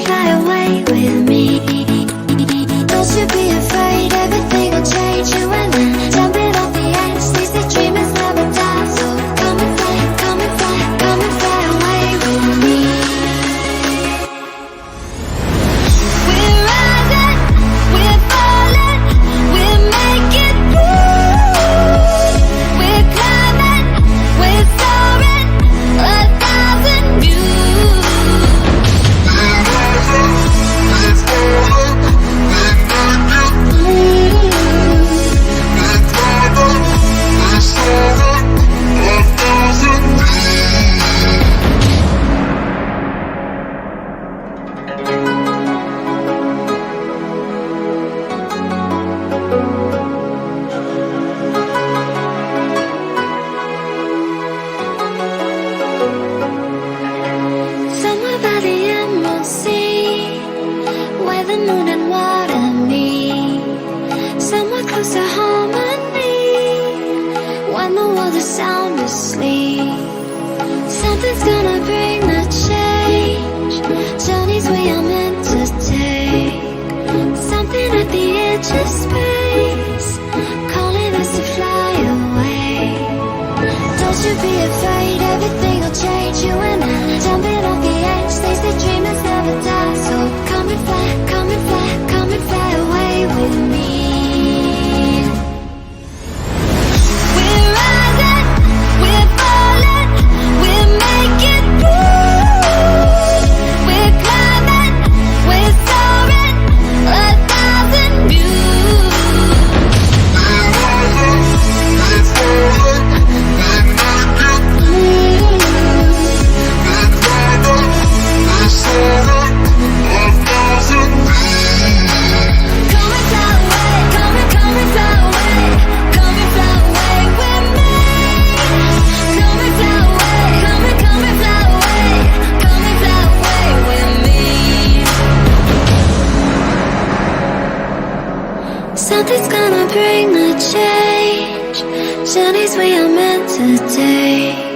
fly away with me. Don't you be afraid, everything will change. You and I, jumping off the edge. They say dreamers never die. So come and fly, come and fly, come and fly away with me. We're rising, we're falling, we're making moves. We're climbing, we're soaring, 1,000 views. Somewhere by the emerald sea, where the moon and water meet. Somewhere close to harmony, when the world is sound asleep. Something's gonna bring the change, journeys we are meant to take. Something at the edge of space, calling us to fly away. Don't you be afraid, everything will change. You and I, jumping off the edge. They say dreamers never die. So come and fly, come and fly, come and fly away with me. We're rising, we're falling, we're making moves. We're climbing, we're soaring, 1,000 views. Something's gonna bring the change, journeys we are meant to take.